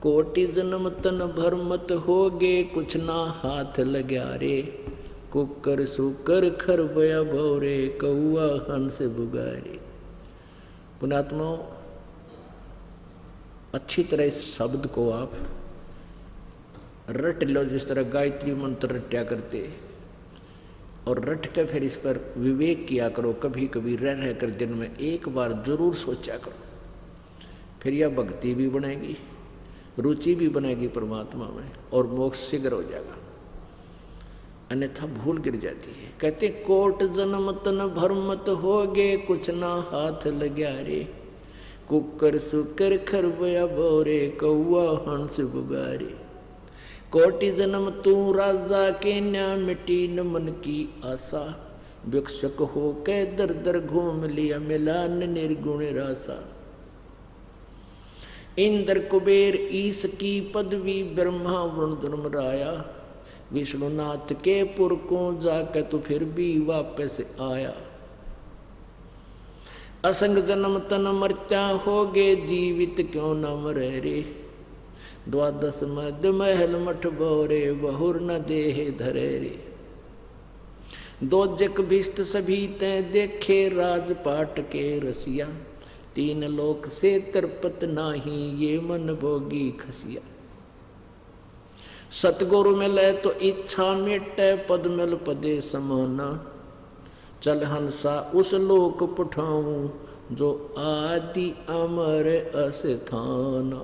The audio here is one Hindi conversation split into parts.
कोटि जन्म तन भर मत होगे, कुछ ना हाथ लग्या रे। कुकर सुकर खर बया भौरे, कौआ हंस बुगारे। पुण्यात्माओं, अच्छी तरह इस शब्द को आप रट लो, जिस तरह गायत्री मंत्र रट्या करते, और रट के फिर इस पर विवेक किया करो। कभी कभी रह कर दिन में एक बार जरूर सोचा करो, फिर यह भक्ति भी बनेगी, रुचि भी बनेगी परमात्मा में, और मोक्ष शीघ्र हो जाएगा। अन्यथा भूल गिर जाती है। कहते कोट जन्म तन भर मत होगे, कुछ ना हाथ लग्या रे। कुकर सुकर खरबया भौरे, कौआ हंस बुगारे। कोटि जन्म तू राजा के न्या, मिटी न मन की आशा। भिक्षक हो के दर दर घूम लिया, मिला न निर्गुण रासा। इंद्र कुबेर ईश की पदवी, ब्रह्मा वरुण धर्मराया। विष्णुनाथ के पुर को जाकर तो फिर भी वापस आया। असंग जन्म तन मर्त्या होगे, जीवित क्यों न मरे रे। द्वादश मद महल मठ बोरे, बहुर न देह धरे रे। दो जग भिष्ट सभी तय देखे, राजपाट के रसिया। तीन लोक से तरपत नाही, ये मन भोगी खसिया। सतगुरु मिले तो इच्छा मिटे, पद मिल पदे समाना। चल हंसा उस लोक पठाऊं, जो आदि अमर अस्थाना।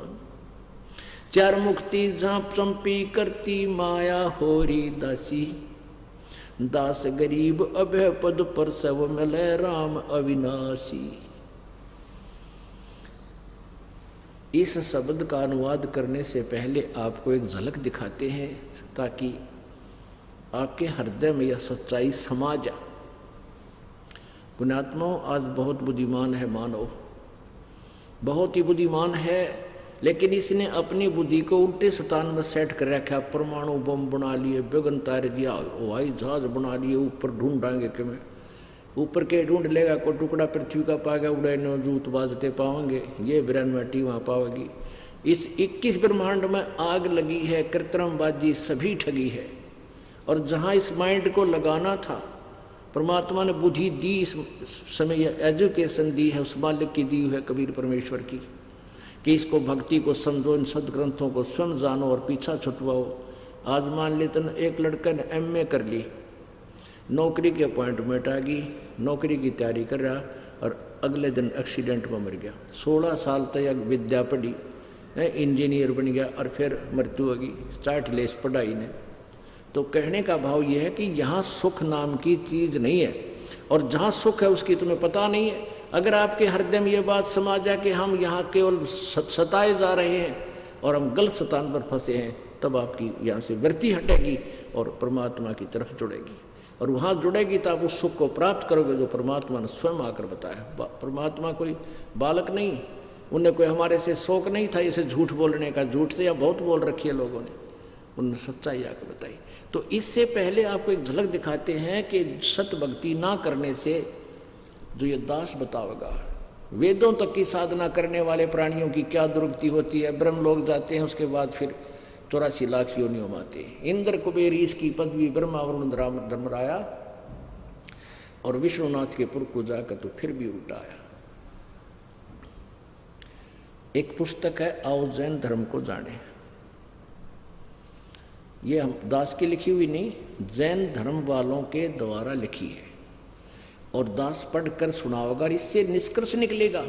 चार मुक्ति झांप चंपी करती, माया होरी दासी। दास गरीब अभय पद पर, सब मिले राम अविनाशी। इस शब्द का अनुवाद करने से पहले आपको एक झलक दिखाते हैं, ताकि आपके हृदय में यह सच्चाई समा जाए। पुण्यात्माओं, आज बहुत बुद्धिमान है मानव, बहुत ही बुद्धिमान है, लेकिन इसने अपनी बुद्धि को उल्टे स्थान में सेट कर रखा। परमाणु बम बना लिए, बेगन तार दिया, हवाई जहाज बना लिए, ऊपर ढूंढाएंगे कि मैं ऊपर के ढूंढ लेगा, को टुकड़ा पृथ्वी का पाएगा, उड़े न जूत बाजते पाओगे, ये ब्रह्मटी वहाँ पाओगी। इस 21 ब्रह्मांड में आग लगी है, कृत्रिमबाजी सभी ठगी है। और जहाँ इस माइंड को लगाना था, परमात्मा ने बुद्धि दी, इस समय यह एजुकेशन दी है, उस मालिक की दी है कबीर परमेश्वर की, कि इसको भक्ति को समझो, इन सदग्रंथों को स्वयं जानो और पीछा छुटवाओ। आज मान लेते न एक लड़का ने MA कर ली, नौकरी की अपॉइंटमेंट आ गई, नौकरी की तैयारी कर रहा, और अगले दिन एक्सीडेंट में मर गया। 16 साल तक विद्या पढ़ी, इंजीनियर बन गया, और फिर मृत्यु होगी, चाट लेस पढ़ाई ने। तो कहने का भाव यह है कि यहाँ सुख नाम की चीज़ नहीं है, और जहाँ सुख है उसकी तुम्हें पता नहीं है। अगर आपके हृदय में ये बात समा जाए कि हम यहाँ केवल सताए जा रहे हैं और हम गलत स्थान पर फंसे हैं, तब आपकी यहाँ से वृत्ति हटेगी और परमात्मा की तरफ जुड़ेगी, और वहाँ जुड़ेगी तो आप उस सुख को प्राप्त करोगे जो परमात्मा ने स्वयं आकर बताया। परमात्मा कोई बालक नहीं, उन्हें कोई हमारे से शौक नहीं था इसे झूठ बोलने का। झूठ से या बहुत बोल रखी है लोगों ने, उन्होंने सच्चाई आकर बताई। तो इससे पहले आपको एक झलक दिखाते हैं कि सत भक्ति ना करने से जो ये दास बताओगा, वेदों तक की साधना करने वाले प्राणियों की क्या दुर्गति होती है। ब्रह्म लोग जाते हैं, उसके बाद फिर 84 लाख योनियों में आते हैं। इंद्र कुबेर ईश की पदवी, ब्रह्मा वरुण धर्मराया, और विष्णुनाथ के पुर को जाकर तो फिर भी उल्टा आया। एक पुस्तक है, आओ जैन धर्म को जाने। ये हम दास की लिखी हुई नहीं, जैन धर्म वालों के द्वारा लिखी है, और दास पढ़कर सुनाओगा। इससे निष्कर्ष निकलेगा,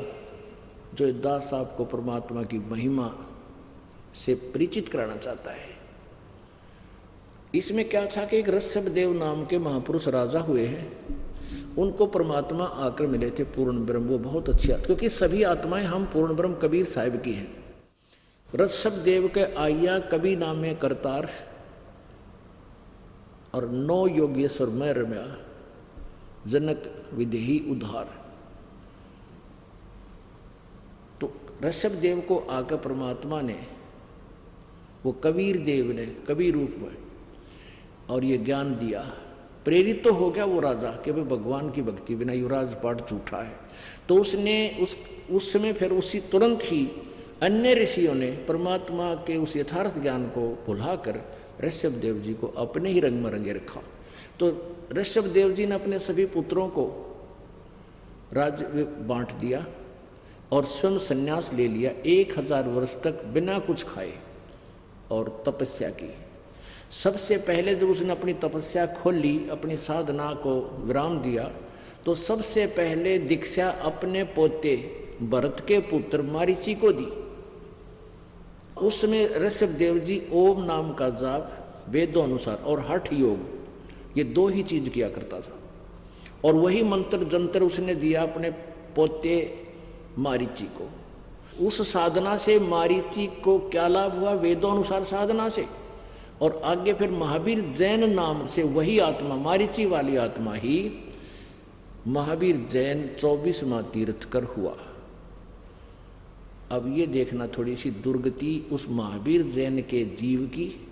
जो दास आपको परमात्मा की महिमा से परिचित कराना चाहता है। इसमें क्या था कि एक ऋषभदेव नाम के महापुरुष राजा हुए हैं, उनको परमात्मा आकर मिले थे, पूर्ण ब्रह्म। वो बहुत अच्छी क्योंकि सभी आत्माएं हम पूर्ण ब्रह्म कबीर साहिब की हैं। ऋषभदेव के आया कवि नाम में करतार, और 9 योगेश्वर मैं रम्या, जनक विदेही उद्धार। तो ऋषभदेव को आकर परमात्मा ने, वो कबीर देव ने कवि रूप में, और ये ज्ञान दिया। प्रेरित तो हो गया वो राजा कि भाई भगवान की भक्ति बिना युवराज पाठ झूठा है। तो उसने उस समय फिर उसी तुरंत ही अन्य ऋषियों ने परमात्मा के उस यथार्थ ज्ञान को भुलाकर ऋषभ देव जी को अपने ही रंग में रंगे रखा। तो ऋषभ देव जी ने अपने सभी पुत्रों को राज्य बांट दिया और स्वयं संन्यास ले लिया। 1000 वर्ष तक बिना कुछ खाए और तपस्या की। सबसे पहले जब उसने अपनी तपस्या खोली, अपनी साधना को विराम दिया, तो सबसे पहले दीक्षा अपने पोते भरत के पुत्र मारीची को दी। उसमें ऋषभ देव जी ओम नाम का जाप वेदों अनुसार और हठ योग, ये 2 ही चीज किया करता था। और वही मंत्र जंतर उसने दिया अपने पोते मारीची को। उस साधना से मारीची को क्या लाभ हुआ? वेदों अनुसार साधना से। और आगे फिर महावीर जैन नाम से वही आत्मा, मारीची वाली आत्मा ही महावीर जैन 24वां तीर्थकर हुआ। अब ये देखना थोड़ी सी दुर्गति उस महावीर जैन के जीव की,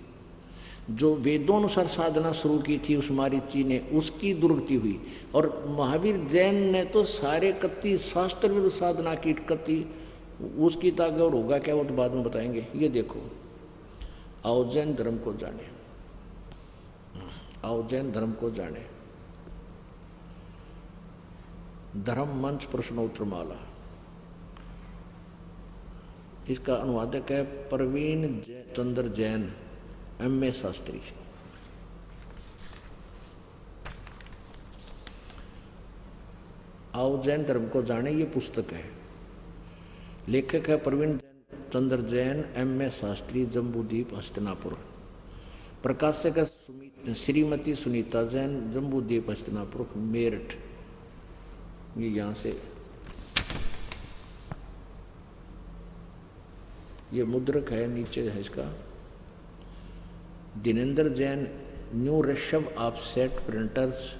जो वेदों अनुसार साधना शुरू की थी उस मारीची ने, उसकी दुर्गति हुई। और महावीर जैन ने तो सारे कत्ती शास्त्र विरुद्ध साधना की कत्ती, उसकी ताकत और होगा क्या वो तो बाद में बताएंगे। ये देखो, आओ जैन धर्म को जाने, आओ जैन धर्म को जाने। धर्म मंच प्रश्नोत्तर माला, इसका अनुवादक है प्रवीण चंद्र जैन, MA शास्त्री। आओ जैन धर्म को जाने, ये पुस्तक है। लेखक है प्रवीण चंद्र जैन, MA शास्त्री, जम्बूद्वीप हस्तिनापुर। प्रकाशक है श्रीमती सुनीता जैन, जम्बूद्वीप हस्तिनापुर, मेरठ। ये यहाँ से ये मुद्रक है, नीचे है इसका। Dinendra Jain, new Rishabh offset printers,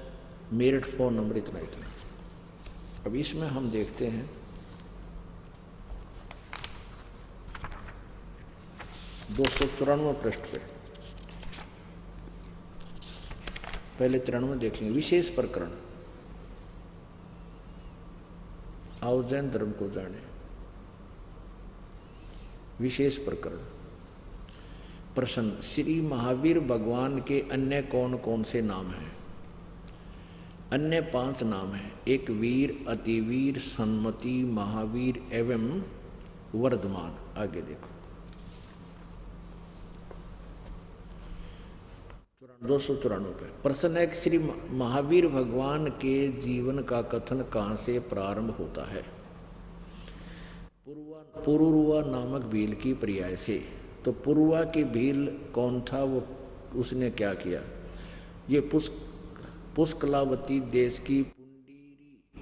Meerut, phone number इतना। अब इसमें हम देखते हैं 294 पृष्ठ पे, पहले 93 देखेंगे। विशेष प्रकरण, आओ जैन धर्म को जाने। विशेष प्रकरण, प्रश्न, श्री महावीर भगवान के अन्य कौन कौन से नाम हैं? अन्य 5 नाम हैं। एक वीर, अतिवीर, सन्मति, महावीर एवं वर्धमान। आगे देखो 294 पे प्रश्न है कि श्री महावीर भगवान के जीवन का कथन कहाँ से प्रारंभ होता है? पुरुरवा नामक भील की पर्याय से। तो पुरुरवा की भील कौन था? वो उसने क्या किया? ये पुष्कलावती देश की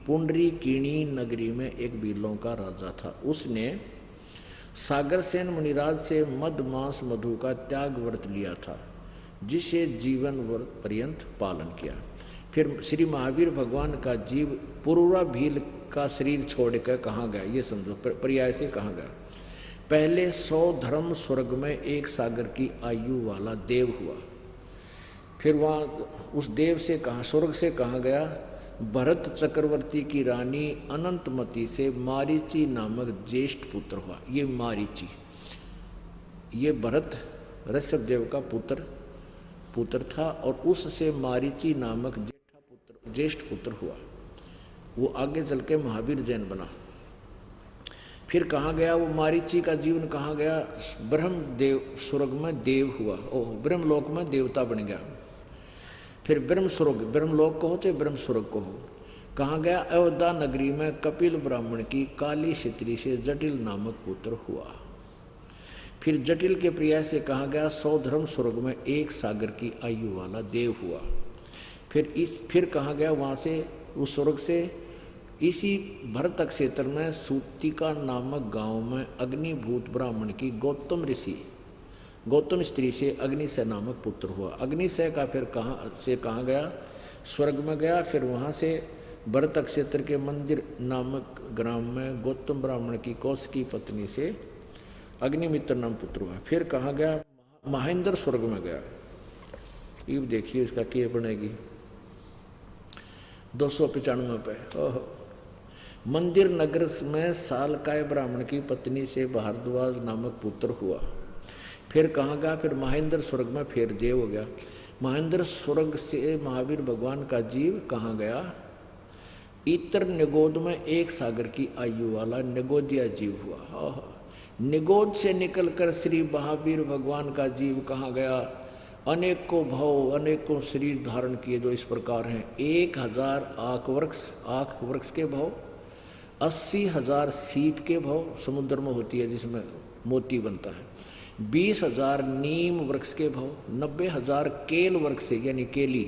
पुंडरीकिणी नगरी में एक भीलों का राजा था। उसने सागरसेन मुनिराज से मद मांस मधु का त्याग व्रत लिया था, जिसे जीवन व्रत पर्यंत पालन किया। फिर श्री महावीर भगवान का जीव पुरुरवा भील का शरीर छोड़कर कहाँ गया? ये समझो, पर्याय से कहाँ गया? पहले 100 धर्म स्वर्ग में एक सागर की आयु वाला देव हुआ। फिर वहाँ उस देव से कहाँ, स्वर्ग से कहाँ गया? भरत चक्रवर्ती की रानी अनंतमती से मारीची नामक ज्येष्ठ पुत्र हुआ। ये मारीची, ये भरत ऋषभ देव का पुत्र था और उससे मारीची नामक ज्येष्ठ पुत्र हुआ। वो आगे चल के महावीर जैन बना। फिर कहाँ गया वो मारीची का जीवन? कहाँ गया? ब्रह्म देव स्वर्ग में देव हुआ, ब्रह्मलोक में देवता बन गया। फिर ब्रह्मलोक को हो चाहे ब्रह्म स्वर्ग को हो, कहाँ गया? अयोध्या नगरी में कपिल ब्राह्मण की काली क्षत्री से जटिल नामक पुत्र हुआ। फिर जटिल के प्रिय से कहाँ गया? 100 धर्म स्वर्ग में एक सागर की आयु वाला देव हुआ। फिर कहाँ गया? वहाँ से उस स्वर्ग से इसी भरत क्षेत्र में सूतिका नामक गांव में अग्निभूत ब्राह्मण की गौतम स्त्री से अग्निशय नामक पुत्र हुआ। अग्निशय का फिर कहाँ गया? स्वर्ग में गया। फिर वहाँ से भरत क्षेत्र के मंदिर नामक ग्राम में गौतम ब्राह्मण की कौश की पत्नी से अग्निमित्र नाम पुत्र हुआ। फिर कहाँ गया? महेंद्र स्वर्ग में गया। अब देखिए इसका क्या बनेगी 295 पे। ओहो। मंदिर नगर में सालकाय ब्राह्मण की पत्नी से भारद्वाज नामक पुत्र हुआ। फिर कहाँ गया? फिर महेंद्र स्वर्ग में फिर देव हो गया। महेंद्र स्वर्ग से महावीर भगवान का जीव कहाँ गया? इतर निगोद में 1 सागर की आयु वाला निगोदिया जीव हुआ। निगोद से निकलकर श्री महावीर भगवान का जीव कहाँ गया? अनेकों भाव अनेकों शरीर धारण किए जो इस प्रकार हैं। 1000 आक वृक्ष के भाव, 80,000 सीप के भाव समुद्र में होती है जिसमें मोती बनता है, 20,000 नीम वृक्ष के भाव, 90,000 केल वृक्ष से यानी केली,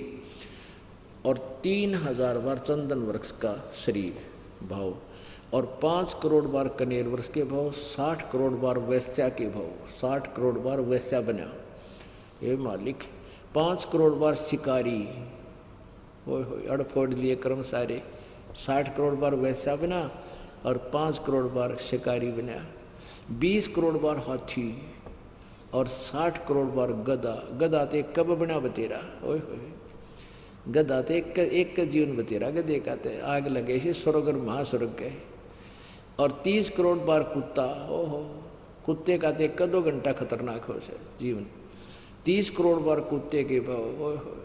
और 3,000 बार चंदन वृक्ष का शरीर भाव, और 5 करोड़ बार कनेर वृक्ष के भाव, 60 करोड़ बार वैश्या के भाव, 60 करोड़ बार वैश्या बना ये मालिक, 5 करोड़ बार शिकारी, हो अड़फोड़ लिए कर्म सारे, 60 करोड़ बार वैश्या बना और 5 करोड़ बार शिकारी बना, 20 करोड़ बार हाथी और 60 करोड़ बार गधा। गधा ते कब बना बतेरा, ओए होए गधा ते एक का जीवन बतेरा गधे का ते आग लगे से स्वर्ग और महास्वर्ग के, और 30 करोड़ बार कुत्ता, ओहो कुत्ते का ते 1-2 घंटा खतरनाक हो से जीवन, 30 करोड़ बार कुत्ते के भाव, ओए होए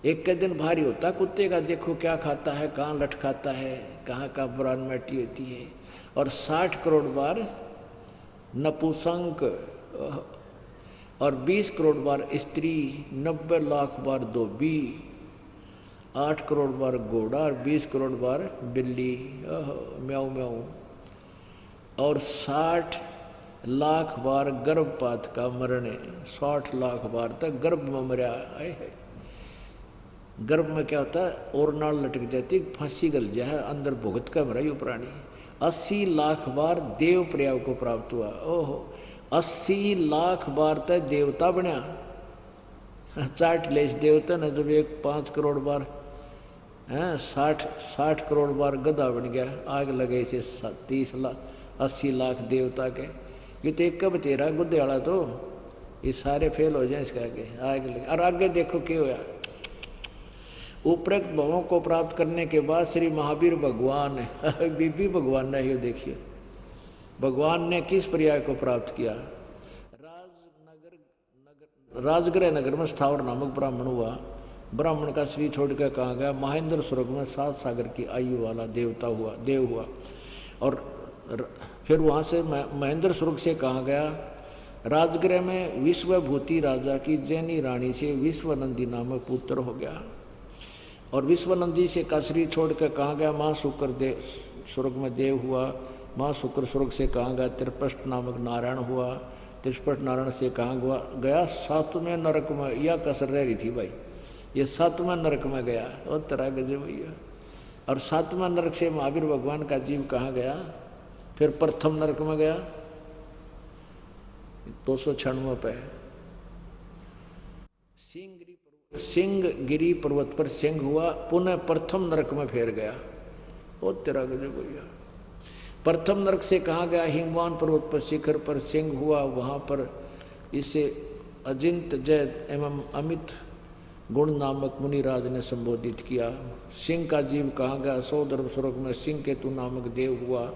एक का दिन भारी होता कुत्ते का, देखो क्या खाता है, कहाँ लट खाता है, कहाँ का बुरान मटी होती है, और 60 करोड़ बार नपुंसक, और 20 करोड़ बार स्त्री, 90 लाख बार धोबी, 8 करोड़ बार घोड़ा और 20 करोड़ बार बिल्ली, म्याऊ म्याऊ, और 60 लाख बार गर्भपात का मरने, 60 लाख बार तक गर्भ में मरा है। गर्भ में क्या होता है, और नाल लटक जाती, फांसी गल जाए, अंदर भुगत का मरा ये प्राणी। 80 लाख बार देव प्रयाग को प्राप्त हुआ, ओहो 80 लाख बार तक देवता बना, 60 लेश देवता न, जब एक 5 करोड़ बार हैं, 60 करोड़ बार गधा बन गया, आग लगे इसे 80 लाख देवता के, ये तो एक कब तेरा गुद्दे वाला, तो ये सारे फेल हो जाए इसका आगे, आग लगे। और आगे देखो क्या होया, उपरोक्त भावों को प्राप्त करने के बाद श्री महावीर भगवान बीबी भगवान ने, ये देखिए भगवान ने किस पर्याय को प्राप्त किया। राजगृह नगर में स्थावर नामक ब्राह्मण हुआ। ब्राह्मण का श्री छोड़ कर कहाँ गया? महेंद्र स्वर्ग में 7 सागर की आयु वाला देवता हुआ, देव हुआ। और फिर वहाँ से महेंद्र स्वर्ग से कहाँ गया? राजगृह में विश्वभूति राजा की जैनी रानी से विश्वनंदी नामक पुत्र हो गया। और विश्वनंदी से का शरीर छोड़ कर कहाँ गया? माँ शुक्र देव स्वर्ग में देव हुआ। माँ शुक्र स्वर्ग से कहाँ गया? त्रिपष्ट नामक नारायण हुआ। त्रिपष्ट नारायण से कहाँ गया? 7वें नरक में। यह कसर रह रही थी भाई, ये 7वें नरक में गया। और तरह गजब भैया। और 7वें नरक से महावीर भगवान का जीव कहाँ गया? फिर प्रथम नरक में गया 296 पे। सिंहगिरी पर्वत पर सिंह हुआ, पुनः प्रथम नरक में फिर गया। वो तेरा गजब भैया। प्रथम नरक से कहाँ गया? हिमवान पर्वत पर शिखर पर सिंह हुआ, वहाँ पर इसे अजिंत जय एवं अमित गुण नामक मुनिराज ने संबोधित किया। सिंह का जीव कहाँ गया? सौधर्म स्वर्ग में सिंह केतु नामक देव हुआ।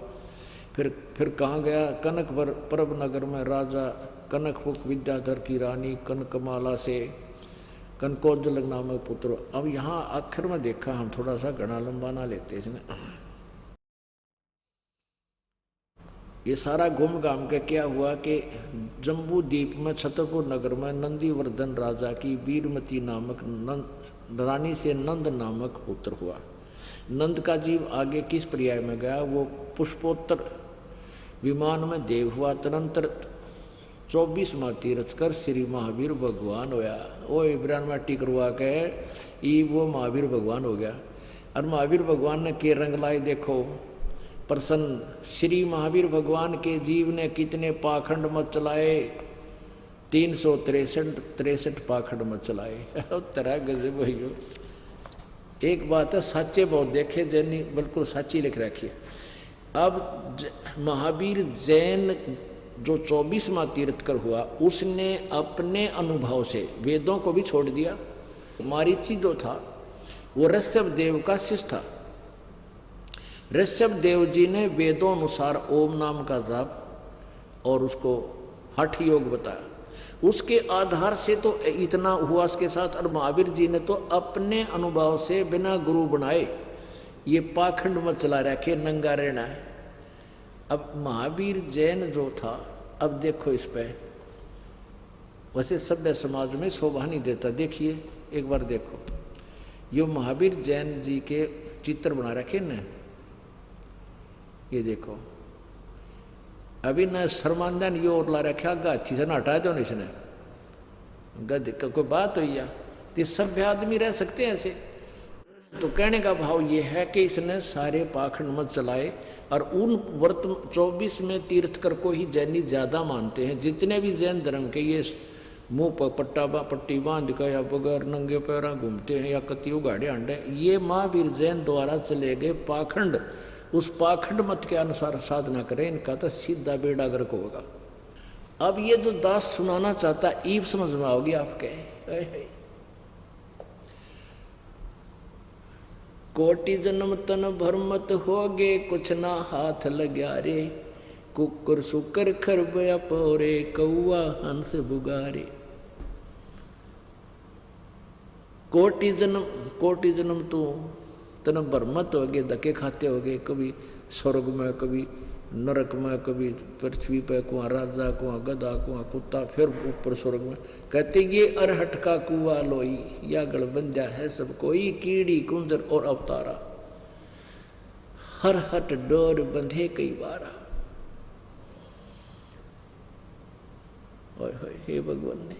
फिर कहाँ गया? कनक परब नगर में राजा कनकपुक विद्याधर की रानी कनकमाला से कनकोज्जल नामक पुत्र। अब यहाँ आखिर में देखा हम, थोड़ा सा घना लंबा ना लेते इसमें। ये सारा घूम घाम के क्या हुआ कि जम्बू द्वीप में छतरपुर नगर में नंदीवर्धन राजा की वीरमती नामक रानी से नंद नामक पुत्र हुआ। नंद का जीव आगे किस पर्याय में गया? वो पुष्पोत्तर विमान में देव हुआ। तदंतर 24 माह तीर्थ कर श्री महावीर भगवान होया। वो इब्रान माटी करवा के ई वो महावीर भगवान हो गया। और महावीर भगवान ने के रंग लाए देखो प्रसन्न। श्री महावीर भगवान के जीव ने कितने पाखंड मत चलाए? 363 पाखंड मत चलाए। तरह गजब भैया। एक बात है, साचे बहुत देखे जैनी बिल्कुल साची लिख रखी है। अब महावीर जैन जो 24वां तीर्थकर हुआ, उसने अपने अनुभव से वेदों को भी छोड़ दिया। मारीची जो था वो ऋषभ देव का शिष्य था। ऋषभ देव जी ने वेदों अनुसार ओम नाम का जाप और उसको हठ योग बताया, उसके आधार से तो इतना हुआ उसके साथ। और महावीर जी ने तो अपने अनुभव से बिना गुरु बनाए ये पाखंड मत चला रखे, नंगा रहना है। अब महावीर जैन जो था, अब देखो इस पे, वैसे सभ्य समाज में शोभा नहीं देता। देखिए एक बार देखो, यो महावीर जैन जी के चित्र बना रखे न, ये देखो। अभी न शर्मांदा ने यो और ला रखा गाथी से न हटा दो इसने, गद कोई बात हुई या तो सभ्य आदमी रह सकते हैं ऐसे। तो कहने का भाव ये है कि इसने सारे पाखंड मत चलाए। और उन वर्त 24 में तीर्थकर को ही जैनी ज़्यादा मानते हैं। जितने भी जैन धर्म के ये मुंह पर पट्टी बांध कर या बगैर नंगे पैरा घूमते हैं या कति उगाड़े अंडे, ये महावीर जैन द्वारा चले गए पाखंड। उस पाखंड मत के अनुसार साधना करें, इनका तो सीधा बेड़ा गर्क होगा। अब ये जो दास सुनाना चाहता ईब समझ में आओगी आपके। कोटि जन्म तन भरमत होगे, कुछ ना हाथ लग्या रे। कुकर सुकर खरबया पोरे, कौआ हंस बुगारे। कोटि जन्म तो तन भरमत हो गए, धक्के खाते हो गए, कभी स्वर्ग में, कभी नरक में, कभी पृथ्वी पे, कुआं राजा, कुआं गधा, कुआं कुत्ता, फिर ऊपर स्वर्ग में। कहते ये अरहट का कुआ लोई, या गड़बंजा है सब कोई, कीड़ी कुंजर और अवतारा, हर हट डोर बंधे कई बारा। हे भगवान ने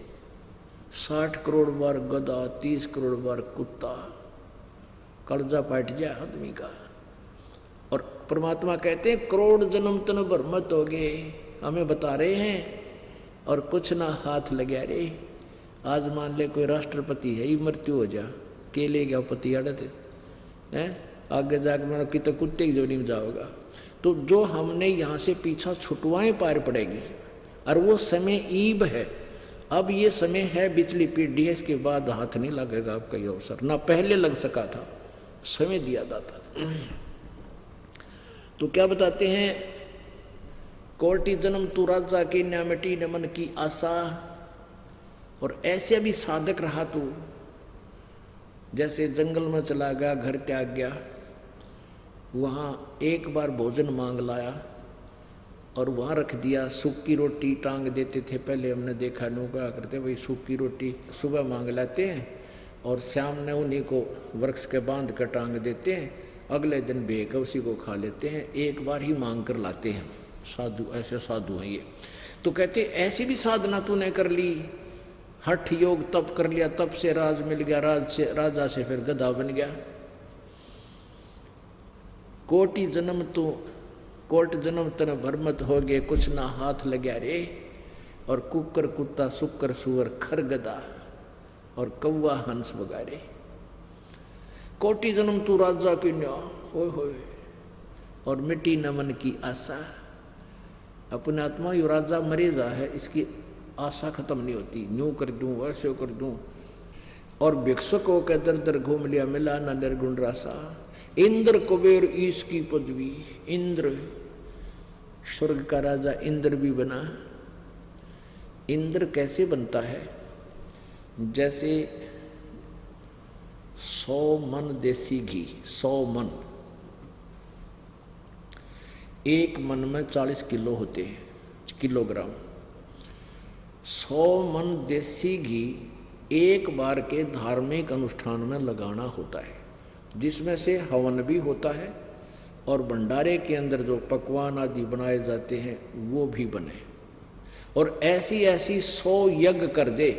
60 करोड़ बार गधा, 30 करोड़ बार कुत्ता, कर्जा पाट जाए आदमी का। और परमात्मा कहते हैं करोड़ जन्म तन भरमत हो गए, हमें बता रहे हैं, और कुछ ना हाथ लगे रे। आज मान ले कोई राष्ट्रपति है, ही मृत्यु हो जा, के ले गया पति अड़ते हैं, आगे जाकर मैंने कितने कुत्ते की जोड़ी में जाओगा। तो जो हमने यहाँ से पीछा छुटवाएं पार पड़ेगी, और वो समय ईब है। अब ये समय है बिचली पीढ़ी है, इसके बाद हाथ नहीं लगेगा आपका ये अवसर, ना पहले लग सका था, समय दिया जाता। तो क्या बताते हैं, कोटि जन्म तू राजा की न मिटी न मन की आशा। और ऐसे भी साधक रहा तू, जैसे जंगल में चला गया, घर त्याग गया, वहाँ एक बार भोजन मांग लाया और वहाँ रख दिया। सूखी रोटी टांग देते थे, पहले हमने देखा, नौका करते भाई सूखी रोटी सुबह मांग लाते हैं और शाम ने उन्हीं को वृक्ष के बांध कर टांग देते हैं, अगले दिन बेक उसी को खा लेते हैं। एक बार ही मांग कर लाते हैं साधु, ऐसे साधु हैं ये। तो कहते ऐसी भी साधना तूने कर ली, हठ योग तप कर लिया, तप से राज मिल गया, राजा से फिर गधा बन गया। कोटि जन्म तन भरमत हो गए, कुछ ना हाथ लग्या रे। और कुकर कुत्ता, सुकर सुअर, खर गधा और कौआ हंस बगारे। कोटि जन्म तू राजा की न्या होय और मिट्टी न मन की आशा। अपने आत्मा यो राजा मरेजा है, इसकी आशा खत्म नहीं होती, यूं कर दूं वैसे कर दूं। और भिक्षुक हो के दर दर घूम लिया, मिला न निर्गुण रासा। इंद्र कुबेर ईश की पदवी, इंद्र स्वर्ग का राजा इंद्र भी बना। इंद्र कैसे बनता है, जैसे 100 मन देसी घी, 100 मन, एक मन में 40 किलो होते हैं, किलोग्राम। 100 मन देसी घी एक बार के धार्मिक अनुष्ठान में लगाना होता है, जिसमें से हवन भी होता है और भंडारे के अंदर जो पकवान आदि बनाए जाते हैं वो भी बने। और ऐसी 100 यज्ञ कर दे,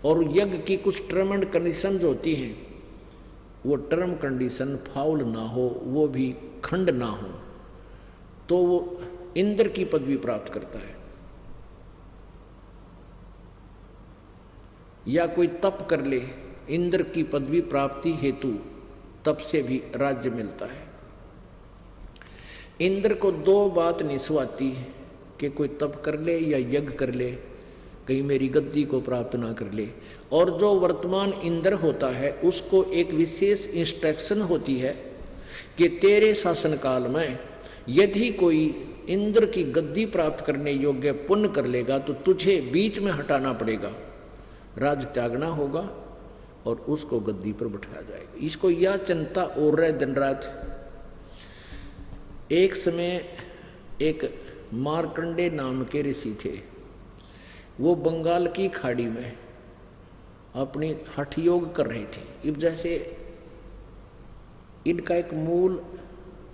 और यज्ञ की कुछ टर्म एंड कंडीशन जो होती हैं, वो टर्म कंडीशन फाउल ना हो, वो भी खंड ना हो, तो वो इंद्र की पदवी प्राप्त करता है। या कोई तप कर ले, इंद्र की पदवी प्राप्ति हेतु तप से भी राज्य मिलता है। इंद्र को 2 बात नहीं सुहाती कि कोई तप कर ले या यज्ञ कर ले, कहीं मेरी गद्दी को प्राप्त ना कर ले। और जो वर्तमान इंद्र होता है उसको एक विशेष इंस्ट्रक्शन होती है कि तेरे शासन काल में यदि कोई इंद्र की गद्दी प्राप्त करने योग्य पुण्य कर लेगा तो तुझे बीच में हटाना पड़ेगा, राज त्यागना होगा और उसको गद्दी पर बैठाया जाएगा। इसको यह चिंता और रहे दिन रात। एक समय एक मार्कंडे नाम के ऋषि थे, वो बंगाल की खाड़ी में अपनी हठ योग कर रहे थे। अब जैसे इनका एक मूल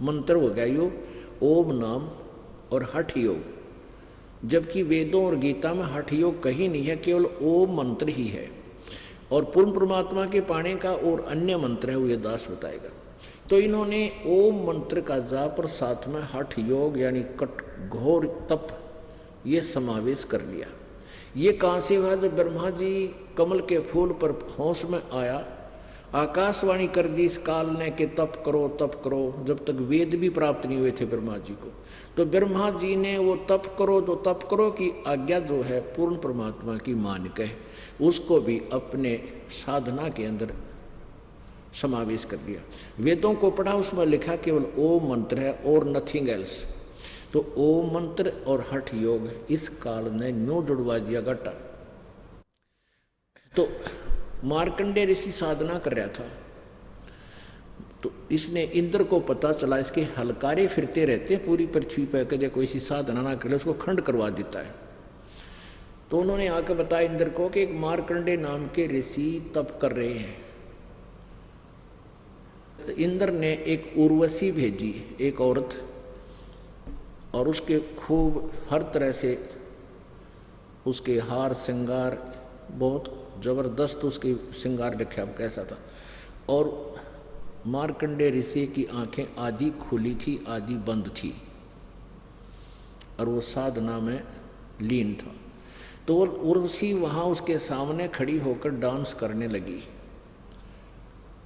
मंत्र हो गया यो ओम नाम और हठ योग, जबकि वेदों और गीता में हठ योग कहीं नहीं है, केवल ओम मंत्र ही है। और पूर्ण परमात्मा के पाने का और अन्य मंत्र है, वो ये दास बताएगा। तो इन्होंने ओम मंत्र का जाप और साथ में हठ योग यानी कट घोर तप ये समावेश कर लिया। ये कहाँ से हुआ? जब ब्रह्मा जी कमल के फूल पर होश में आया, आकाशवाणी कर दी इस काल ने कि तप करो, जब तक वेद भी प्राप्त नहीं हुए थे ब्रह्मा जी को। तो ब्रह्मा जी ने वो तप करो की आज्ञा जो है पूर्ण परमात्मा की मान के उसको भी अपने साधना के अंदर समावेश कर दिया। वेदों को पढ़ा, उसमें लिखा केवल ओम मंत्र है और नथिंग एल्स। तो ओम मंत्र और हठ योग इस काल ने न्यू जुड़वा दिया गट्टा। तो मार्कंडे ऋषि साधना कर रहा था, तो इसने इंद्र को पता चला इसके हलकारे फिरते रहते पूरी पृथ्वी पर, कदे कोई सी साधना ना करे उसको खंड करवा देता है। तो उन्होंने आकर बताया इंद्र को कि एक मार्कंडे नाम के ऋषि तप कर रहे हैं। तो इंद्र ने एक उर्वशी भेजी, एक औरत, और उसके खूब हर तरह से उसके हार श्रृंगार बहुत जबरदस्त उसकी श्रृंगार रखे, अब कैसा था। और मार्कंडे ऋषि की आंखें आधी खुली थी आधी बंद थी और वो साधना में लीन था। तो उर्वशी वहाँ उसके सामने खड़ी होकर डांस करने लगी।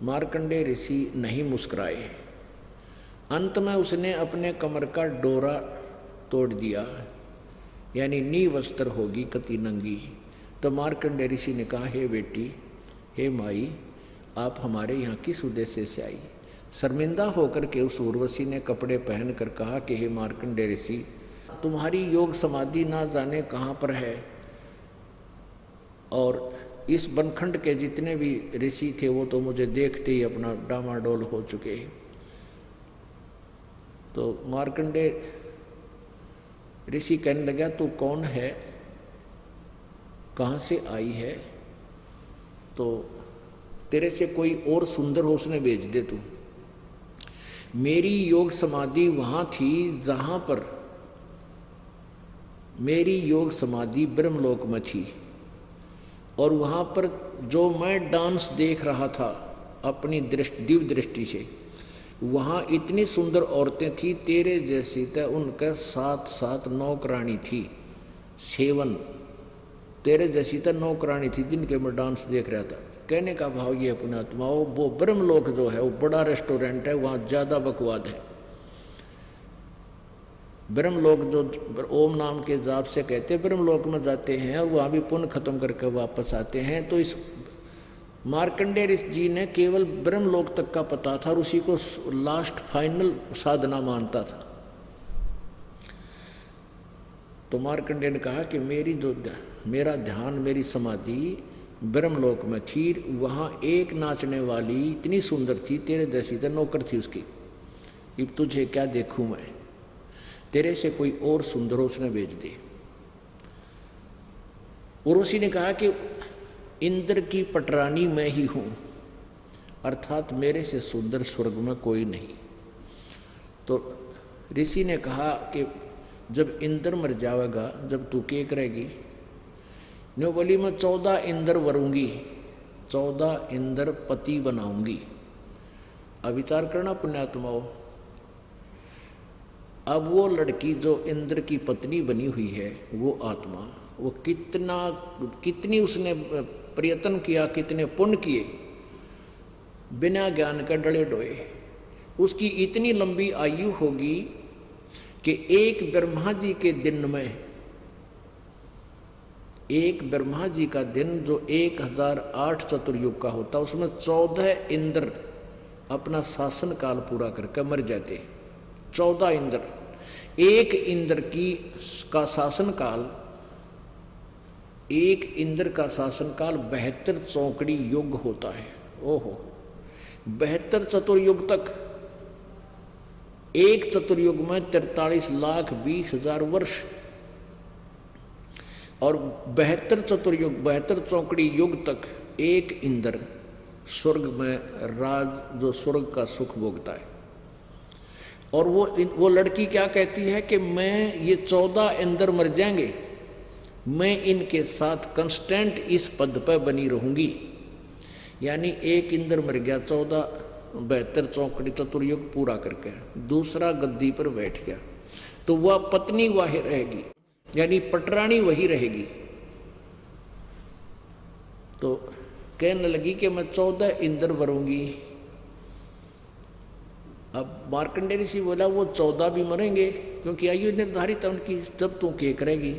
मार्कंडे ऋषि नहीं मुस्कुराए। अंत में उसने अपने कमर का डोरा तोड़ दिया, यानी नी वस्त्र होगी कति नंगी। तो मार्कंडे ऋषि ने कहा, हे बेटी, हे माई, आप हमारे यहाँ किस उद्देश्य से आई? शर्मिंदा होकर के उस उर्वशी ने कपड़े पहनकर कहा कि हे मार्कंडे ऋषि, तुम्हारी योग समाधि ना जाने कहाँ पर है, और इस बनखंड के जितने भी ऋषि थे वो तो मुझे देखते ही अपना डामाडोल हो चुके। तो मार्कंडे ऋषि कहने लगा, तू कौन है, कहाँ से आई है? तो तेरे से कोई और सुंदर हो उसने भेज दे तू। मेरी योग समाधि वहाँ थी जहाँ पर मेरी योग समाधि ब्रह्मलोक में थी, और वहाँ पर जो मैं डांस देख रहा था अपनी दिव्य दृष्टि से, वहाँ इतनी सुंदर औरतें थी तेरे जैसी, तो उनका साथ साथ नौकरानी थी, सेवन तेरे जैसी तो नौकरानी थी जिनके मैं डांस देख रहा था। कहने का भाव ये अपने आत्माओं, वो ब्रह्मलोक जो है वो बड़ा रेस्टोरेंट है, वहाँ ज़्यादा बकवाद है। ब्रह्मलोक जो ओम नाम के जाप से कहते हैं, ब्रह्मलोक में जाते हैं और वहाँ भी पुण्य खत्म करके वापस आते हैं। तो इस मार्कंडे ऋषि जी ने केवल ब्रह्मलोक तक का पता था और उसी को लास्ट फाइनल साधना मानता था। तो मार्कंडे ने कहा कि मेरा ध्यान, मेरी समाधि ब्रह्मलोक में थी, वहाँ एक नाचने वाली इतनी सुंदर थी तेरे जैसी, तो नौकर थी उसकी। अब तुझे क्या देखूं मैं, तेरे से कोई और सुंदर हो उसने भेज दे। उर्वशी ने कहा कि इंद्र की पटरानी मैं ही हूँ, अर्थात मेरे से सुंदर स्वर्ग में कोई नहीं। तो ऋषि ने कहा कि जब इंद्र मर जाएगा, जब तू के करेगी? न्यू बोली, मैं 14 इंद्र वरूंगी, 14 इंद्र पति बनाऊंगी। अब विचार करना पुण्यात्माओं, अब वो लड़की जो इंद्र की पत्नी बनी हुई है, वो आत्मा, वो कितनी उसने प्रयत्न किया, कितने पुण्य किए, बिना ज्ञान का डले डोए। उसकी इतनी लंबी आयु होगी कि एक ब्रह्मा जी के दिन में, एक ब्रह्मा जी का दिन जो 1008 चतुर्युग का होता, उसमें 14 इंद्र अपना शासन काल पूरा करके मर जाते। 14 इंद्र, एक इंद्र का शासन काल, एक इंद्र का शासन काल 72 चौकड़ी युग होता है। ओहो, 72 चतुर्युग तक। एक चतुर्युग में 43,20,000 वर्ष, और 72 चतुर्युग 72 चौकड़ी युग तक एक इंद्र स्वर्ग में राज, जो स्वर्ग का सुख भोगता है। और वो लड़की क्या कहती है कि मैं, ये 14 इंद्र मर जाएंगे, मैं इनके साथ कंस्टेंट इस पद पर बनी रहूंगी। यानी एक इंद्र मर गया 72 चौकड़ी चतुर्युग पूरा करके, दूसरा गद्दी पर बैठ गया, तो वह पत्नी वही रहेगी, यानी पटरानी वही रहेगी। तो कहने लगी कि मैं 14 इंद्र मरूंगी। अब मार्कंडेय ऋषि बोला वो 14 भी मरेंगे, क्योंकि आयु निर्धारित है उनकी। जब तू क्या करेगी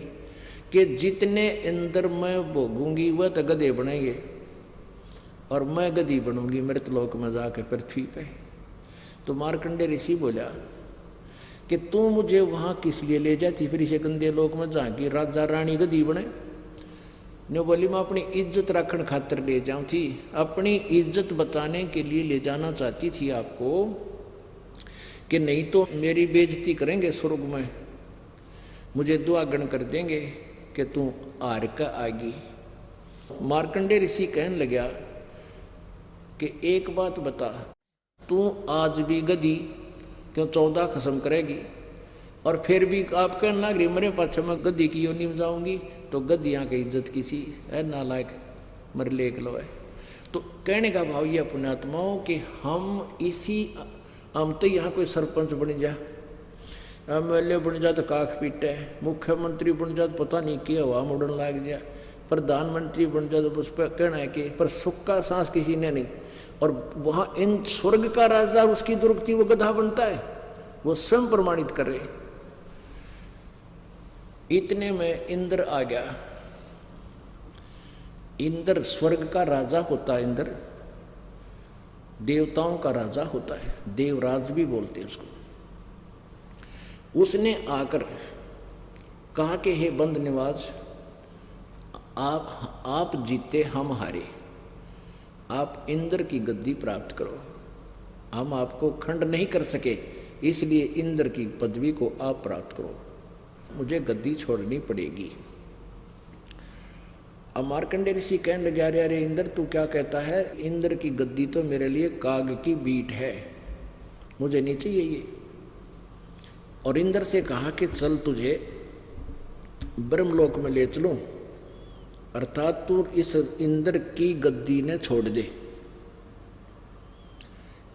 कि जितने इंद्र मैं भोगूंगी वह तो गधे बनेंगे, और मैं गधी बनूंगी मृतलोक में जाकर पृथ्वी पे। तो मार्कंडेय ऋषि बोला कि तू मुझे वहां किस लिए ले जाती फिर इसे गंदे लोक में, जहाँ की राजा रानी गधी बने। ने बोली मैं अपनी इज्जत रखने खातिर ले जाऊं थी, अपनी इज्जत बताने के लिए ले जाना चाहती थी आपको, कि नहीं तो मेरी बेइज्जती करेंगे स्वर्ग में, मुझे दुआगण कर देंगे कि तू आर का आगी। मार्कंडेय ऋषि कहने लगा कि एक बात बता, तू आज भी गधी क्यों 14 खत्म करेगी, और फिर भी आप कहने लग रही मेरे पास मैं गद्दी की योनि में जाऊंगी, तो गद्दियाँ की इज्जत किसी है नालायक मर लेक लो है। तो कहने का भाव ये पुण्यात्माओं कि हम तो यहाँ कोई सरपंच बन जा, MLA बन जा तो काख पीटे, मुख्यमंत्री बन जा तो पता नहीं क्या हवा मुड़न लाग जा, प्रधानमंत्री बन जा तो उस पर कहना है कि पर सुख का सांस किसी ने नहीं। और वहाँ इन स्वर्ग का राजा उसकी दुर्गति वो गधा बनता है, वो स्वयं प्रमाणित कर रहे। इतने में इंद्र आ गया। इंद्र स्वर्ग का राजा होता है, इंद्र देवताओं का राजा होता है, देवराज भी बोलते हैं उसको। उसने आकर कहा कि हे बंद निवाज, आप जीते हम हारे, आप इंद्र की गद्दी प्राप्त करो, हम आपको खंड नहीं कर सके, इसलिए इंद्र की पदवी को आप प्राप्त करो, मुझे गद्दी छोड़नी पड़ेगी। अब मार्कंडेय ऋषि कहने लगे अरे अरे इंद्र तू क्या कहता है, इंद्र की गद्दी तो मेरे लिए काग की बीट है, मुझे नहीं चाहिए ये। और इंद्र से कहा कि चल तुझे ब्रह्मलोक में ले चलूं, अर्थात तू इस इंद्र की गद्दी ने छोड़ दे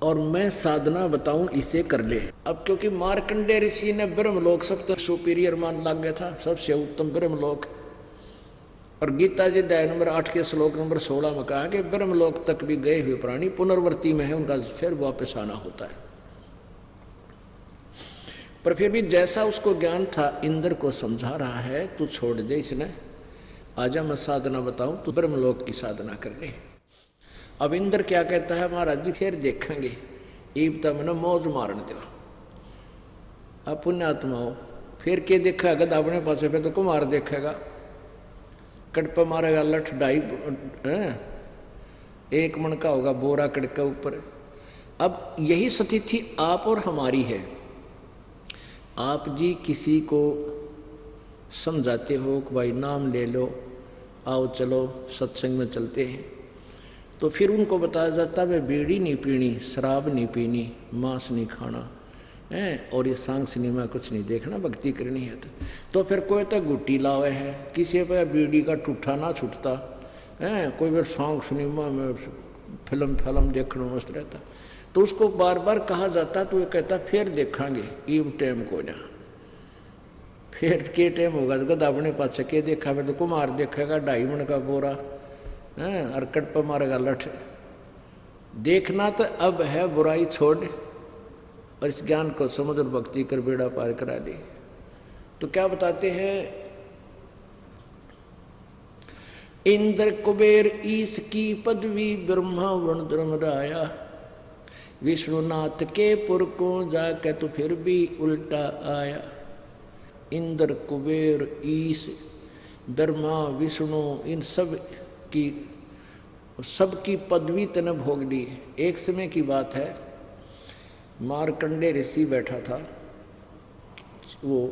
और मैं साधना बताऊं इसे कर ले। अब क्योंकि मार्कंडेय ऋषि ने ब्रह्मलोक सबसे सुपीरियर मान लग गया था, सबसे उत्तम ब्रह्मलोक। और गीता जी अध्याय नंबर 8 के श्लोक नंबर 16 में कहा कि ब्रह्मलोक तक भी गए हुए प्राणी पुनर्वर्ती में है, उनका फिर वापस आना होता है। पर फिर भी जैसा उसको ज्ञान था इंद्र को समझा रहा है, तू छोड़ दे इसने, आजा मैं साधना बताऊं, तू ब्रह्मलोक की साधना कर ले। अब इंद्र क्या कहता है, महाराज जी फिर देखेंगे, ईब तब मैंने मौज मारन दो। अब पुण्यात्माओं फिर के देखा गद अपने पास पे तो कुमार देखेगा, कटपा मारेगा लठ 2.5 1 मन का होगा बोरा कड़क के ऊपर। अब यही स्थिति आप और हमारी है। आप जी किसी को समझाते हो कि भाई नाम ले लो, आओ चलो सत्संग में चलते हैं, तो फिर उनको बताया जाता है बीड़ी नहीं पीनी, शराब नहीं पीनी, मांस नहीं खाना है, और ये सांग सिनेमा कुछ नहीं देखना, भक्ति करनी है। तो फिर कोई तो गुट्टी लावे है, किसी पे बीड़ी का टूठा ना छूटता है, कोई फिर सांग सिनेमा में फिल्म देखना मस्त रहता। तो उसको बार बार कहा जाता, तो ये कहता फिर देखेंगे ईब टाइम को ना, फिर के टाइम होगा तो अपने पास के देखा, फिर तो कुमार देखेगा 2.5 मन का बोरा है, और कट पर मारेगा लठ। देखना तो अब है, बुराई छोड़ और इस ज्ञान को समझ और भक्ति कर बेड़ा पार करा ली। तो क्या बताते हैं, इंद्र कुबेर ईश की पदवी ब्रह्मा वरुण धर्मराया, विष्णुनाथ के पुर को जाके तो फिर भी उल्टा आया। इंद्र कुबेर ईश ब्रह्मा विष्णु इन सबकी पदवी तने भोग ली। एक समय की बात है, मार्कंडे ऋषि बैठा था, वो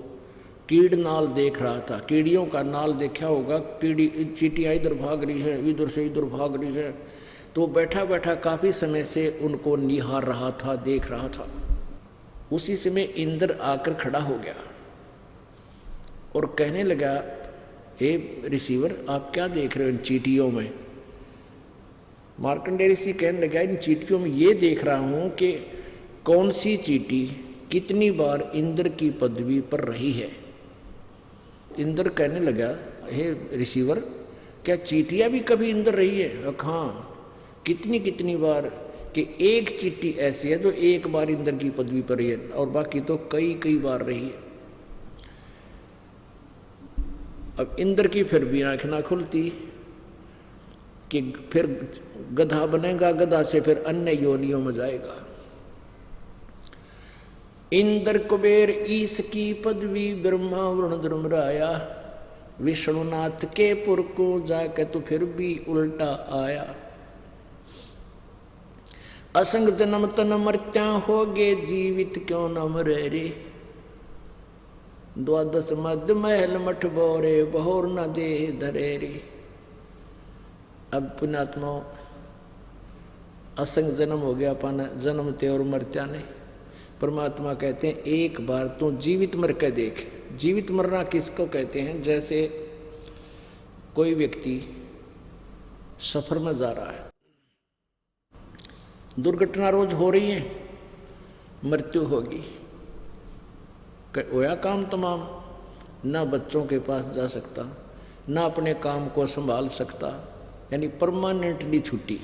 कीड़ नाल देख रहा था। कीड़ियों का नाल देखा होगा, कीड़ी चींटियाँ इधर भाग रही हैं, इधर से इधर भाग रही हैं। तो बैठा बैठा काफ़ी समय से उनको निहार रहा था, देख रहा था। उसी समय इंद्र आकर खड़ा हो गया और कहने लगा, ए रिसीवर, आप क्या देख रहे हो इन चींटियों में? मार्कंडेय ऋषि कहने लगा, इन चींटियों में ये देख रहा हूँ कि कौन सी चींटी कितनी बार इंद्र की पदवी पर रही है। इंद्र कहने लगा, हे रिसीवर, क्या चींटियाँ भी कभी इंद्र रही है? हाँ, कितनी कितनी बार, कि एक चींटी ऐसी है जो एक बार इंद्र की पदवी पर रही है और बाकी तो कई कई बार रही है। अब इंद्र की फिर भी आँख ना खुलती कि फिर गधा बनेगा, गधा से फिर अन्य योनियों में जाएगा। इंद्र कुबेर ईश की पदवी ब्रह्मा वरुण धर्मराया, विष्णुनाथ के पुर को जाके तो फिर भी उल्टा आया। असंग जन्म तन मर्त्या होगे, जीवित क्यों न मरे रे। द्वादश मध्य महल मठ बोरे, बहोर न देह धरे रे। अब पुण्यात्मा, असंग जन्म हो गया, अपन जन्मते और मरत्या नहीं। परमात्मा कहते हैं, एक बार तू जीवित मर के देख। जीवित मरना किसको कहते हैं? जैसे कोई व्यक्ति सफर में जा रहा है, दुर्घटना रोज हो रही है, मृत्यु होगी, होया काम तमाम, ना बच्चों के पास जा सकता, ना अपने काम को संभाल सकता, यानी परमानेंटली छुट्टी,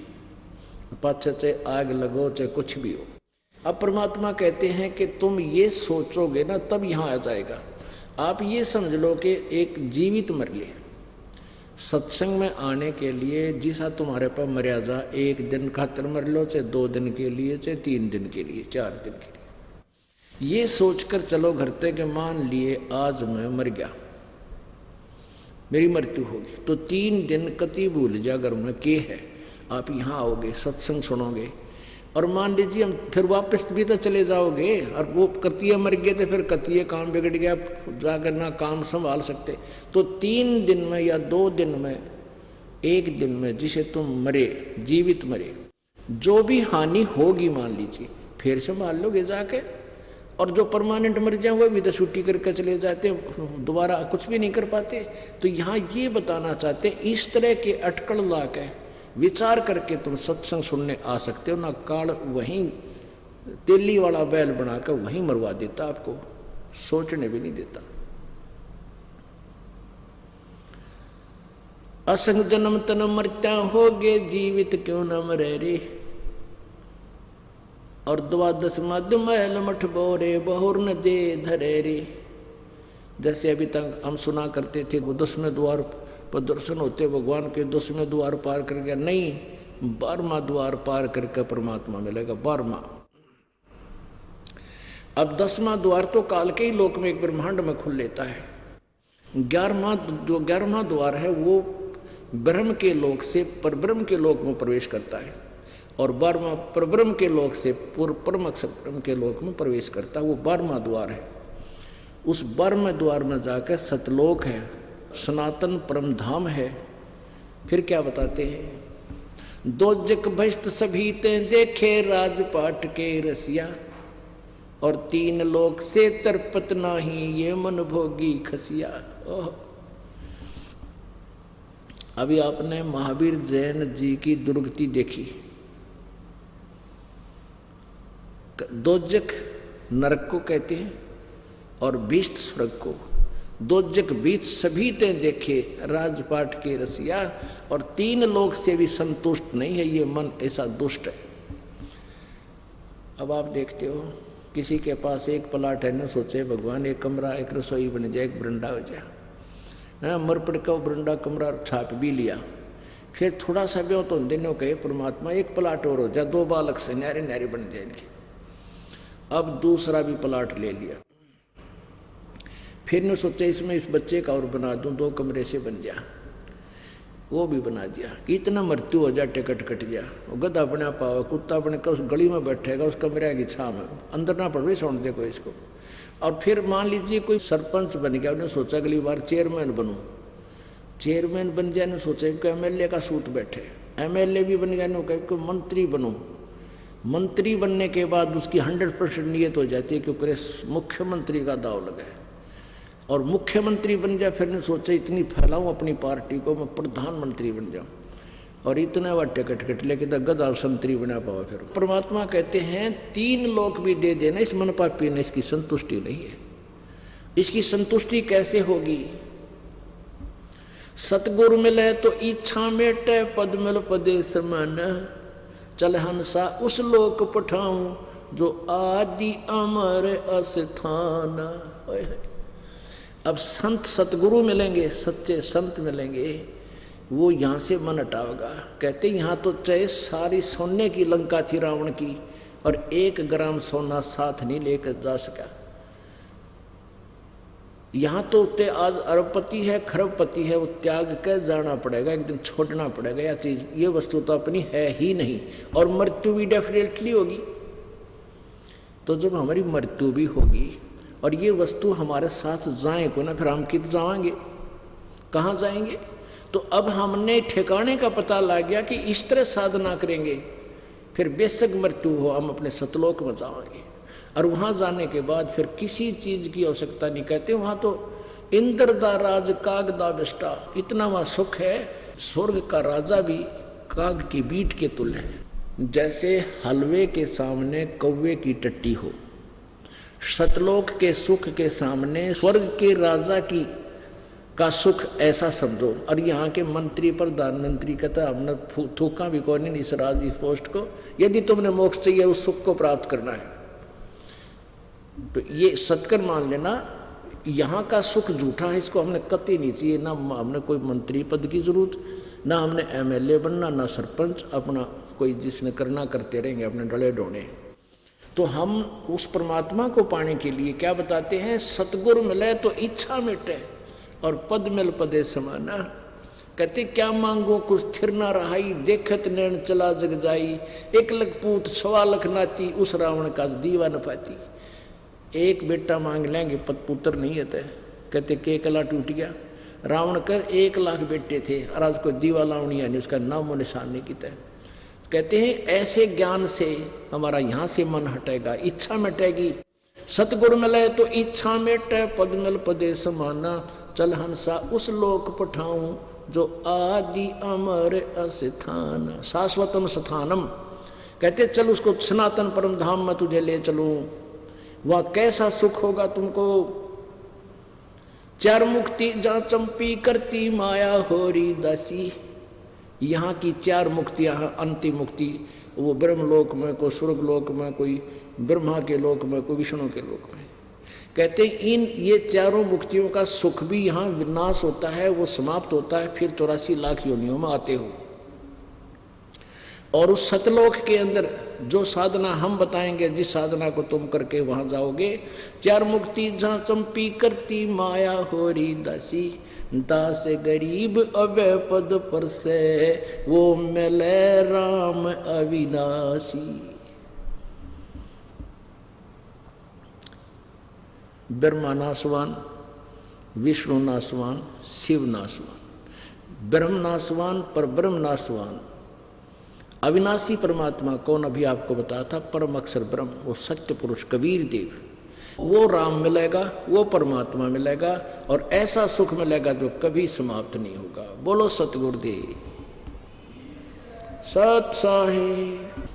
पाछे चाहे आग लगो चाहे कुछ भी हो। अब परमात्मा कहते हैं कि तुम ये सोचोगे ना, तब यहाँ आ जाएगा। आप ये समझ लो कि एक जीवित मर ले, सत्संग में आने के लिए जिसा तुम्हारे पास मर्यादा, एक दिन खातिर मर लो, चाहे 2 दिन के लिए, चाहे 3 दिन के लिए, 4 दिन के लिए, ये सोचकर चलो घर तक के मान लिए आज मैं मर गया, मेरी मृत्यु होगी, तो 3 दिन कति भूल जा घर में के है। आप यहाँ आओगे, सत्संग सुनोगे, और मान लीजिए हम फिर वापस भी तो चले जाओगे, और वो कतिये मर गए तो फिर कतिये काम बिगड़ गया, जाकर ना काम संभाल सकते। तो 3 दिन में या 2 दिन में, 1 दिन में जिसे तुम मरे, जीवित मरे, जो भी हानि होगी मान लीजिए, फिर संभाल लोगे जाके। और जो परमानेंट मर जाए वो भी तो छुट्टी करके चले जाते, दोबारा कुछ भी नहीं कर पाते। तो यहाँ ये बताना चाहते, इस तरह के अटकल ला के विचार करके तुम सत्संग सुनने आ सकते हो ना। काल वहीं तेली वाला बैल बनाकर वहीं मरवा देता, आपको सोचने भी नहीं देता। असंग जन्म तन मर्त्या होगे, जीवित क्यों न मरे रे। और 12 मध्य महल मठ बोरे, बहुर न दे धरे रे। जैसे अभी तक हम सुना करते थे, वो 10वें द्वार पर दर्शन होते भगवान के, 10वें द्वार पार कर गया, नहीं, 12वां द्वार पार करके परमात्मा मिलेगा, 12वां। अब 10वां द्वार तो काल के ही लोक में एक ब्रह्मांड में खुल लेता है। 11वां द्वार है वो ब्रह्म के लोक से परब्रह्म के लोक में प्रवेश करता है, और 12वां परब्रह्म के लोक से परम अक्षर ब्रह्म के लोक में प्रवेश करता है, वो 12वां द्वार है। उस 12वें द्वार में जाकर सतलोक है, सनातन परम धाम है। फिर क्या बताते हैं, दोजक भस्त सभी ते देखे राजपाट के रसिया, और 3 लोक से तरपत नाही ये मन भोगी खसिया। ओह, अभी आपने महावीर जैन जी की दुर्गति देखी। दोजक नरक को कहते हैं और भीष्ट स्वर्ग को। दोजक भीष्ट सभी ते देखे राजपाट के रसिया, और 3 लोक से भी संतुष्ट नहीं है ये मन, ऐसा दुष्ट है। अब आप देखते हो किसी के पास एक प्लाट है, न सोचे भगवान एक कमरा, एक रसोई बन जाए, एक बरंडा हो जाए, मरपड़ का बरंडा कमरा छाप भी लिया, फिर थोड़ा सा भी हो तो दिनों कहे परमात्मा एक प्लाट और हो जाए, 2 बालक से न्यारे न्यारे बन जाए इनके। अब दूसरा भी प्लाट ले लिया। फिर ने सोचा इसमें इस बच्चे का और बना दूं, 2 कमरे से बन जा, वो भी बना दिया। इतना मृत्यु हो जाए, टिकट कट गया। गधा अपने आप आवा, कुत्ता अपने उस गली में बैठेगा, उस कमरे की छाव में, अंदर ना पड़ रही सौंड दे कोई इसको। और फिर मान लीजिए कोई सरपंच बन गया, उन्हें सोचा अगली बार चेयरमैन बनूं, चेयरमैन बन जाए, सोचा कि एमएलए का सूट बैठे, एमएलए भी बन गया, कह मंत्री बनूं। मंत्री बनने के बाद उसकी 100% नीयत हो जाती है क्योंकि मुख्यमंत्री का दाव लगा है। और मुख्यमंत्री बन जाए, फिर ने सोचा इतनी फैलाऊं अपनी पार्टी को, मैं प्रधानमंत्री बन जाऊं, और इतना वह टिकट कट लेके तो गधा संतरी बना पाओ। फिर परमात्मा कहते हैं 3 लोक भी दे देना, इस मन पापी ने इसकी संतुष्टि नहीं है। इसकी संतुष्टि कैसे होगी? सतगुरु मिले तो इच्छा मेटे, पद मिल पदे समान, चल हंसा उस लोक पठाऊं जो आदि अमर अस्थान। अब संत सतगुरु मिलेंगे, सच्चे संत मिलेंगे, वो यहाँ से मन हटाओगा। कहते यहाँ तो चाहे सारी सोने की लंका थी रावण की, और 1 ग्राम सोना साथ नहीं लेकर जा सका। यहाँ तो ते आज अरबपति है, खरबपति है, वो त्याग कर जाना पड़ेगा, एक दिन छोड़ना पड़ेगा। यह चीज, ये वस्तु तो अपनी है ही नहीं, और मृत्यु भी डेफिनेटली होगी। तो जब हमारी मृत्यु भी होगी और ये वस्तु हमारे साथ जाए को ना, फिर हम कित जाएंगे, कहाँ जाएंगे? तो अब हमने ठिकाने का पता लग गया कि इस तरह साधना करेंगे, फिर बेशक मृत्यु हो हम अपने सतलोक में जाएंगे। और वहाँ जाने के बाद फिर किसी चीज़ की आवश्यकता नहीं। कहते वहाँ तो इंद्र दा राज काग दा बेष्टा, इतना वहाँ सुख है, स्वर्ग का राजा भी काग की बीट के तुल्य है। जैसे हलवे के सामने कौवे की टट्टी हो, सतलोक के सुख के सामने स्वर्ग के राजा की का सुख ऐसा समझो। और यहाँ के मंत्री प्रधानमंत्री कहता हमने थूका भी कौन नहीं इस राज इस पोस्ट को, यदि तुमने मोक्ष चाहिए उस सुख को प्राप्त करना है तो ये सत्कर मान लेना, यहाँ का सुख झूठा है, इसको हमने कतई नहीं चाहिए। ना हमने कोई मंत्री पद की जरूरत, ना हमने एमएलए बनना, ना सरपंच, अपना कोई जिसने करना करते रहेंगे अपने डले डोने। तो हम उस परमात्मा को पाने के लिए क्या बताते हैं? सतगुरु मिले तो इच्छा मिटे और पद मिल पदे समाना। कहते क्या मांगो कुछ स्थिर ना रहाई, देखत नैन चला जग जाई, 1 लाख पूत 1.25 लाख नाती, उस रावण का दीवा न पाती। एक बेटा मांग लेंगे, पुत्र नहीं है। कहते के कला टूट गया। रावण का 1 लाख बेटे थे और आज कोई दीवा लावणी है नहीं, उसका नामो निशान नहीं किया। कहते हैं ऐसे ज्ञान से हमारा यहाँ से मन हटेगा, इच्छा मिटेगी। सतगुरु मिले तो इच्छा मिटे, पद मिल पदे समाना, चल हंसा उस लोक पठाऊं जो आदि अमर अस्थान, शाश्वतम स्थानम। कहते चल उसको सनातन परम धाम में तुझे ले चलूं, वह कैसा सुख होगा तुमको। 4 मुक्ति जहाँ चंपी करती माया होरी दासी। यहाँ की 4 मुक्तियाँ, अंतिम मुक्ति वो ब्रह्मलोक में, कोई स्वर्गलोक में, कोई ब्रह्मा के लोक में, कोई विष्णु के लोक में। कहते इन ये 4 मुक्तियों का सुख भी यहाँ विनाश होता है, वो समाप्त होता है, फिर 84 लाख योनियों में आते हो। और उस सतलोक के अंदर जो साधना हम बताएंगे, जिस साधना को तुम करके वहां जाओगे, 4 मुक्ति जहाँ चंपी करती माया होरी दासी, दास गरीब अबे पद पर से वो मिले राम अविनाशी। ब्रह्मा नासवान, विष्णु नासवान, शिव नासवान, ब्रह्म नासवान, पर ब्रह्म नासवान। अविनाशी परमात्मा कौन? अभी आपको बताया था, परम अक्षर ब्रह्म, वो सत्य पुरुष कबीर देव। वो राम मिलेगा, वो परमात्मा मिलेगा, और ऐसा सुख मिलेगा जो कभी समाप्त नहीं होगा। बोलो सतगुरुदेव सत साहिब।